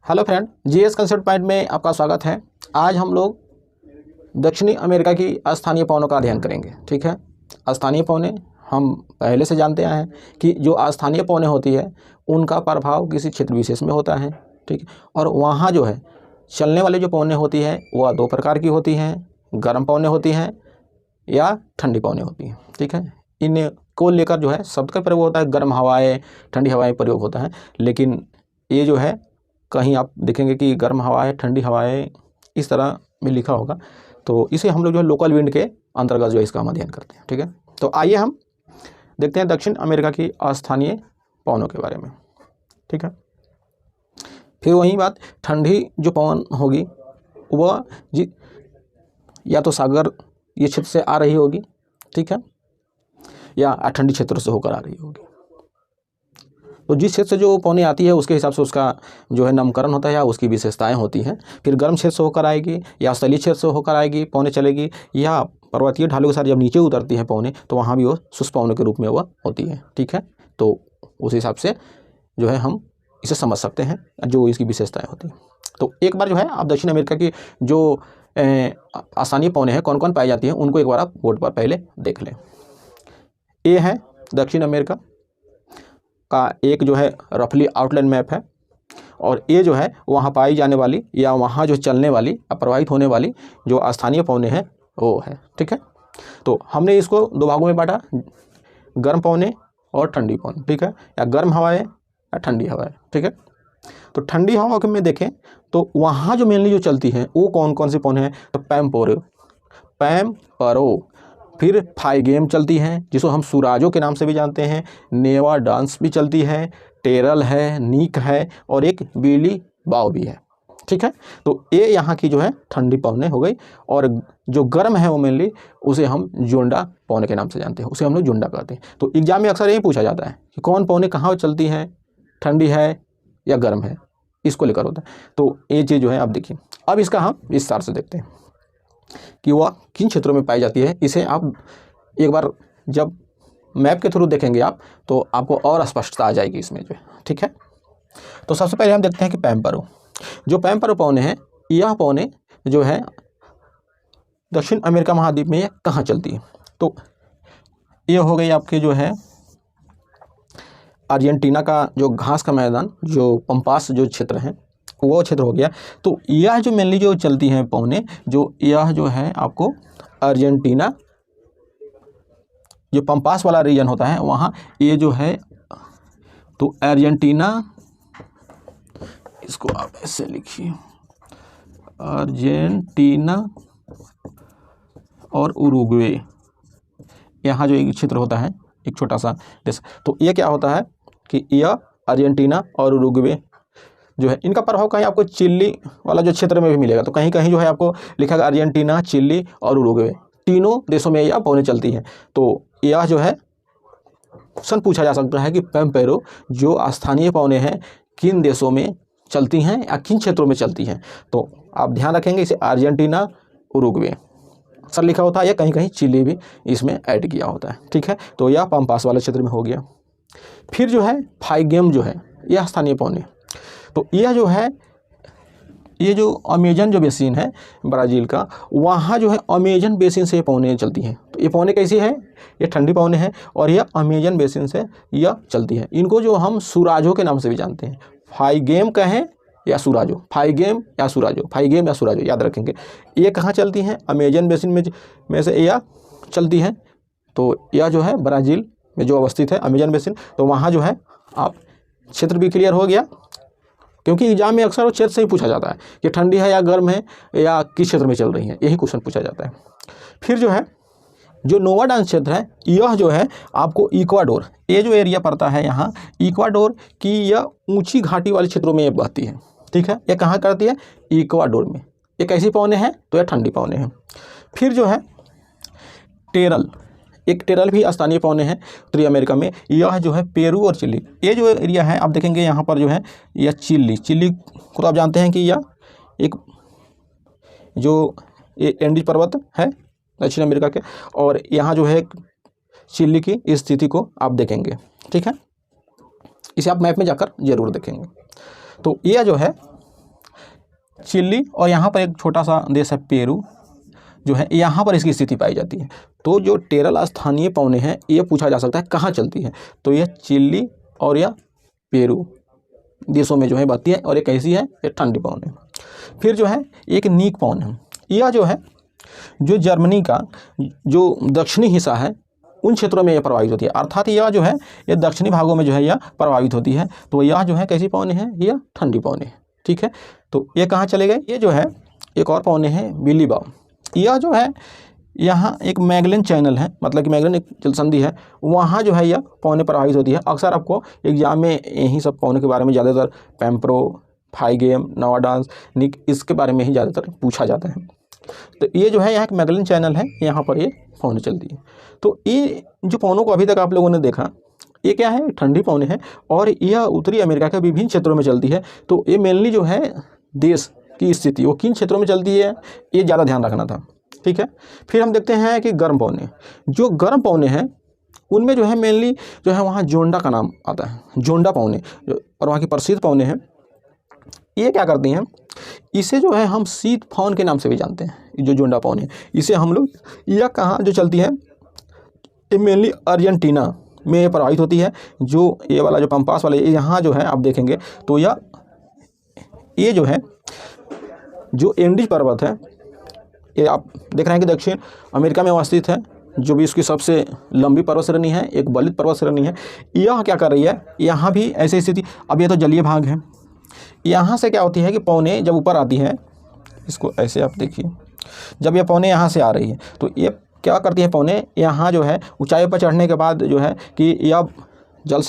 Hello friend, GS concept point में आपका स्वागत है। आज हम लोग दक्षिणी अमेरिका की स्थानीय पवनों का अध्ययन करेंगे। ठीक है, स्थानीय पवनें हम पहले से जानते आए हैं कि जो स्थानीय पवनें होती है उनका प्रभाव किसी क्षेत्र विशेष में होता है। ठीक है, और वहाँ जो है चलने वाली जो पवनें होती हैं वह दो प्रकार की होती हैं, गर्म पवनें होती हैं या ठंडी पवनें होती हैं। ठीक है, इनको लेकर जो है शब्द का प्रयोग होता है, गर्म हवाएँ, ठंडी हवाएँ प्रयोग होता है। लेकिन ये जो है कहीं आप देखेंगे कि गर्म हवाएं, ठंडी हवाएं इस तरह में लिखा होगा, तो इसे हम लोग जो है लोकल विंड के अंतर्गत जो है इसका हम अध्ययन करते हैं। ठीक है, तो आइए हम देखते हैं दक्षिण अमेरिका की अस्थानीय पवनों के बारे में। ठीक है, फिर वही बात, ठंडी जो पवन होगी वह या तो सागर ये क्षेत्र से आ रही होगी, ठीक है, या ठंडी क्षेत्रों से होकर आ रही होगी। तो जिस क्षेत्र से जो पवनें आती है उसके हिसाब से उसका जो है नामकरण होता है या उसकी विशेषताएं होती हैं। फिर गर्म क्षेत्र से होकर आएगी या स्थलीय क्षेत्र से होकर आएगी पवनें चलेगी, या पर्वतीय ढालों के साथ जब नीचे उतरती हैं पवनें तो वहाँ भी वो शुष्क पवनों के रूप में वह होती है। ठीक है, तो उस हिसाब से जो है हम इसे समझ सकते हैं जो इसकी विशेषताएँ होती हैं। तो एक बार जो है आप दक्षिण अमेरिका की जो स्थानीय पवनें हैं कौन कौन पाई जाती हैं उनको एक बार आप बोर्ड पर पहले देख लें। ये है दक्षिण अमेरिका का एक जो है रफली आउटलाइन मैप है, और ये जो है वहाँ पाई जाने वाली या वहाँ जो चलने वाली प्रवाहित होने वाली जो स्थानीय पवनें हैं वो है। ठीक है, तो हमने इसको दो भागों में बांटा, गर्म पवनें और ठंडी पवन। ठीक है, या गर्म हवाएं या ठंडी हवाएं। ठीक है, तो ठंडी हवा के में देखें तो वहाँ जो मेनली जो चलती हैं वो कौन कौन सी पवनें हैं, तो पैम्पेरो, फिर फाइगेम चलती हैं जिसको हम सुराजो के नाम से भी जानते हैं, नेवा डांस भी चलती है, टेरल है, नीक है और एक बीली बाव भी है। ठीक है, तो ये यहाँ की जो है ठंडी पवनें हो गई, और जो गर्म है वो मेनली उसे हम जोंडा पवने के नाम से जानते हैं, उसे हम लोग जोंडा कहते हैं। तो एग्जाम में अक्सर यही पूछा जाता है कि कौन पवनें कहाँ चलती हैं, ठंडी है या गर्म है, इसको लेकर होता है। तो ये चीज़ जो है आप देखिए, अब इसका हम विस्तार से देखते हैं कि वह किन क्षेत्रों में पाई जाती है। इसे आप एक बार जब मैप के थ्रू देखेंगे आप तो आपको और स्पष्टता आ जाएगी इसमें जो है। ठीक है, तो सबसे पहले हम देखते हैं कि पैम्पेरो पवनें हैं, यह पवनें जो है दक्षिण अमेरिका महाद्वीप में कहाँ चलती है। तो ये हो गई आपके जो है अर्जेंटीना का जो घास का मैदान, जो पंपास जो क्षेत्र है वो क्षेत्र हो गया। तो यह जो मेनली जो चलती हैं पवनें, जो यह जो है आपको अर्जेंटीना जो पंपास वाला रीजन होता है वहाँ ये जो है, तो अर्जेंटीना, इसको आप ऐसे लिखिए, अर्जेंटीना और उरुग्वे, यहाँ जो एक क्षेत्र होता है एक छोटा सा देश, तो ये क्या होता है कि यह अर्जेंटीना और उरुग्वे जो है इनका प्रभाव कहीं आपको चिली वाला जो क्षेत्र में भी मिलेगा। तो कहीं कहीं जो है आपको लिखा गया अर्जेंटीना, चिली और उरुग्वे, तीनों देशों में यह पवनें चलती हैं। तो यह जो है क्वेश्चन पूछा जा सकता है कि पैम्पेरो जो स्थानीय पवनें हैं किन देशों में चलती हैं या किन क्षेत्रों में चलती हैं। तो आप ध्यान रखेंगे इसे अर्जेंटीना, उरुग्वे अक्सर लिखा होता है, या कहीं कहीं चिली भी इसमें ऐड किया होता है। ठीक है, तो यह पंपास वाले क्षेत्र में हो गया। फिर जो है फाइगेम जो है यह स्थानीय पवनें, तो यह जो है ये जो अमेजन जो बेसिन है ब्राज़ील का, वहाँ जो है अमेजन बेसिन से पवनें चलती हैं। तो ये पवनें कैसी है, ये ठंडी पवनें हैं और यह अमेजन बेसिन से यह चलती है। इनको जो हम सुराजो के नाम से भी जानते हैं, फाइगेम कहें या सुराजो, फाइगेम या सुराजो याद रखेंगे। ये कहाँ चलती हैं, अमेजन बेसिन में से यह चलती हैं। तो यह जो है ब्राज़ील में जो अवस्थित है अमेजन बेसिन, तो वहाँ जो है आप क्षेत्र भी क्लियर हो गया, क्योंकि एग्जाम में अक्सर वो क्षेत्र से ही पूछा जाता है कि ठंडी है या गर्म है या किस क्षेत्र में चल रही है, यही क्वेश्चन पूछा जाता है। फिर जो है जो नोवा डांस क्षेत्र है यह जो है आपको इक्वाडोर, ये जो एरिया पड़ता है यहाँ इक्वाडोर की, यह ऊंची घाटी वाले क्षेत्रों में ये बहती है। ठीक है, ये कहाँ करती है, इक्वाडोर में। ये कैसी पवनें हैं, तो यह ठंडी पवनें हैं। फिर जो है टेरल, एक टेरल भी स्थानीय पवनें हैं उत्तरी अमेरिका में, यह जो है पेरू और चिली, ये जो एरिया है आप देखेंगे यहाँ पर जो है यह चिली को तो आप जानते हैं कि यह एक जो ये एंडीज पर्वत है दक्षिण अमेरिका के, और यहाँ जो है चिली की स्थिति को आप देखेंगे। ठीक है, इसे आप मैप में जाकर जरूर देखेंगे। तो यह जो है चिली और यहाँ पर एक छोटा सा देश है पेरू जो है, यहाँ पर इसकी स्थिति पाई जाती है। तो जो टेरल स्थानीय पौने हैं ये पूछा जा सकता है कहाँ चलती है, तो यह चिली और या पेरू देशों में जो है बहती है और ये कैसी है, ये ठंडी पवन है। फिर जो है एक नीक पवन है, यह जो है जो जर्मनी का जो दक्षिणी हिस्सा है उन क्षेत्रों में यह प्रभावित होती है, अर्थात यह जो है ये दक्षिणी भागों में जो है यह प्रभावित होती है। तो यह जो है कैसी पवने है, यह ठंडी पवने है। ठीक है, तो ये कहाँ चले गए, ये जो है एक और पवने हैं बिलीबाओ। यह जो है यहाँ एक मैगलन चैनल है, मतलब कि मैगलन एक जलसंधि है, वहाँ जो है यह पौने प्रभावित होती है। अक्सर आपको एग्जाम में यही सब पौने के बारे में ज़्यादातर पैम्प्रो, फाइगेम, नवाडांस, निक इसके बारे में ही ज़्यादातर पूछा जाता है। तो ये जो है यहाँ एक मैगलन चैनल है, यहाँ पर ये पौने चलती है। तो ये जो पौनों को अभी तक आप लोगों ने देखा, ये क्या है, ठंडी पौने हैं और यह उत्तरी अमेरिका के विभिन्न क्षेत्रों में चलती है। तो ये मेनली जो है देश की स्थिति वो किन क्षेत्रों में चलती है ये ज़्यादा ध्यान रखना था। ठीक है, फिर हम देखते हैं कि गर्म पौने, जो गर्म पौने हैं उनमें जो है मेनली जो है वहाँ जोंडा का नाम आता है, जोंडा पौने, और वहाँ की प्रसिद्ध पौने हैं। ये क्या करती हैं, इसे जो है हम शीत फौन के नाम से भी जानते हैं। जो जोंडा पौने इसे हम लोग, यह कहाँ जो चलती है, ये मेनली अर्जेंटीना में प्रभावित होती है। जो ये वाला जो पंपास वाले यहाँ जो है आप देखेंगे तो ये जो है जो एंडीज पर्वत है, ये आप देख रहे हैं कि दक्षिण अमेरिका में अवस्थित है, जो भी इसकी सबसे लंबी पर्वत श्रेणी है, एक बलित पर्वत श्रेणी है। यह क्या कर रही है, यहाँ भी ऐसी स्थिति, अब ये तो जलीय भाग है, यहाँ से क्या होती है कि पौने जब ऊपर आती है, इसको ऐसे आप देखिए, जब ये पौने यहाँ से आ रही है तो ये क्या करती है, पौने यहाँ जो है ऊंचाई पर चढ़ने के बाद जो है कि यह जलीय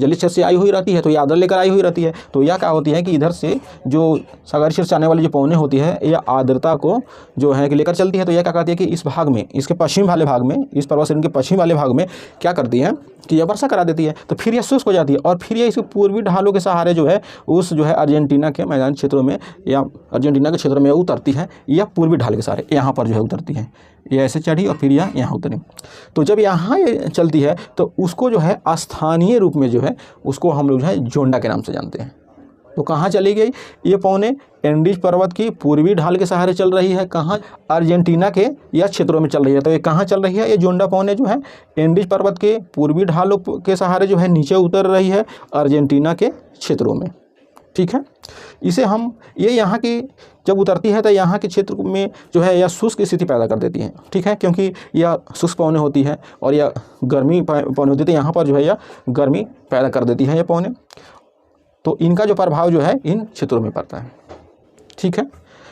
क्षेत्र से आई हुई रहती है, तो ये आर्द्र लेकर आई हुई रहती है। तो यह क्या होती है कि इधर से जो सागरीय क्षेत्र से आने वाली जो पौने होती है, यह आर्द्रता को जो है कि लेकर चलती है। तो यह क्या करती है कि इस भाग में, इसके पश्चिम वाले भाग में, इस पर्वत श्रेणी के पश्चिम वाले भाग में क्या करती है कि यह वर्षा करा देती है। तो फिर यह शुष्क हो जाती है और फिर यह इसके पूर्वी ढालों के सहारे जो है उस जो है अर्जेंटीना के मैदानी क्षेत्रों में या अर्जेंटीना के क्षेत्र में उतरती है। यह पूर्वी ढाल के सहारे यहाँ पर जो है उतरती है, ये ऐसे चढ़ी और फिर यह यहाँ उतरी। तो जब यहाँ ये चलती है तो उसको जो है स्थानीय रूप में जो है उसको हम लोग जो है जोंडा के नाम से जानते हैं। तो कहाँ चली गई ये पौने, एंडीज पर्वत की पूर्वी ढाल के सहारे चल रही है, कहाँ, अर्जेंटीना के या क्षेत्रों में चल रही है। तो ये कहाँ चल रही है, ये जोंडा पौने जो है एंडीज पर्वत के पूर्वी ढालों के सहारे जो है नीचे उतर रही है अर्जेंटीना के क्षेत्रों में। ठीक है, इसे हम ये यहाँ की जब उतरती है तो यहाँ के क्षेत्र में जो है यह शुष्क स्थिति पैदा कर देती है। ठीक है, क्योंकि यह शुष्क पौने होती है और यह गर्मी पौने होती है, तो यहाँ पर जो है यह गर्मी पैदा कर देती है ये पौने। तो इनका जो प्रभाव जो है इन क्षेत्रों में पड़ता है। ठीक है,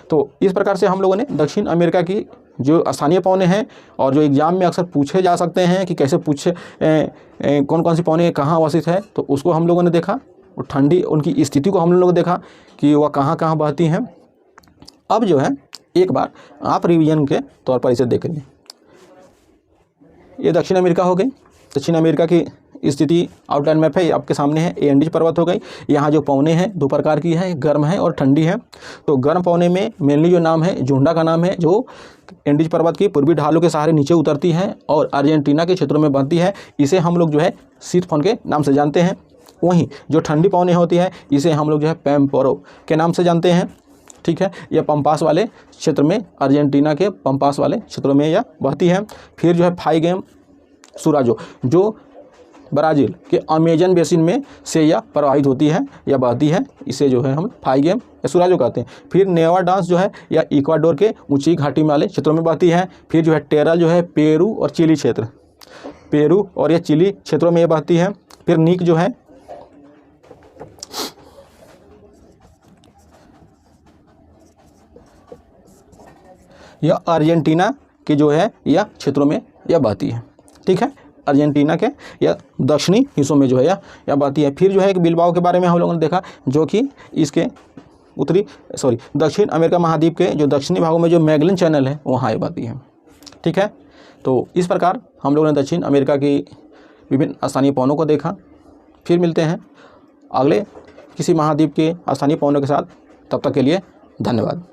तो इस प्रकार से हम लोगों ने दक्षिण अमेरिका की जो स्थानीय पौने हैं और जो एग्जाम में अक्सर पूछे जा सकते हैं कि कैसे पूछे कौन कौन सी पौने कहाँ अवस्थित है, तो उसको हम लोगों ने देखा। और ठंडी उनकी स्थिति को हम लोगों ने देखा कि वह कहाँ कहाँ बहती हैं। अब जो है एक बार आप रिवीजन के तौर पर इसे देख लीजिए। ये दक्षिण अमेरिका हो गई, दक्षिण अमेरिका की स्थिति आउटलाइन मैप है, ये आपके सामने है। ये एंडीज पर्वत हो गई। यहाँ जो पौने हैं दो प्रकार की है, गर्म है और ठंडी है। तो गर्म पौने में मेनली जो नाम है जोंडा का नाम है, जो एंडीज पर्वत की पूर्वी ढालों के सहारे नीचे उतरती है और अर्जेंटीना के क्षेत्रों में बनती है। इसे हम लोग जो है शीत पौन के नाम से जानते हैं। वहीं जो ठंडी पौने होती है इसे हम लोग जो है पैम्पोरो के नाम से जानते हैं। ठीक है, यह पंपास वाले क्षेत्र में, अर्जेंटीना के पंपास वाले क्षेत्रों में यह बहती है। फिर जो है फाइगेम सुराजो, जो ब्राज़ील के अमेजन बेसिन में से यह प्रवाहित होती है या बहती है, इसे जो है हम फाइगेम या सुराजो कहते हैं। फिर नेवाडांस जो है या इक्वाडोर के ऊंची घाटी वाले क्षेत्रों में बहती है। फिर जो है टेरल जो है पेरू और चिली क्षेत्र, पेरू और या चिली क्षेत्रों में यह बहती है। फिर नीक जो है यह अर्जेंटीना के जो है यह क्षेत्रों में यह बहती है। ठीक है, अर्जेंटीना के या दक्षिणी हिस्सों में जो है यह बहती है। फिर जो है एक बिलबाओ के बारे में हम लोगों ने देखा, जो कि इसके दक्षिण अमेरिका महाद्वीप के जो दक्षिणी भागों में जो मैगलन चैनल है वहाँ ये बहती है। ठीक है, तो इस प्रकार हम लोगों ने दक्षिण अमेरिका की विभिन्न स्थानीय पौनों को देखा। फिर मिलते हैं अगले किसी महाद्वीप के स्थानीय पौनों के साथ, तब तक के लिए धन्यवाद।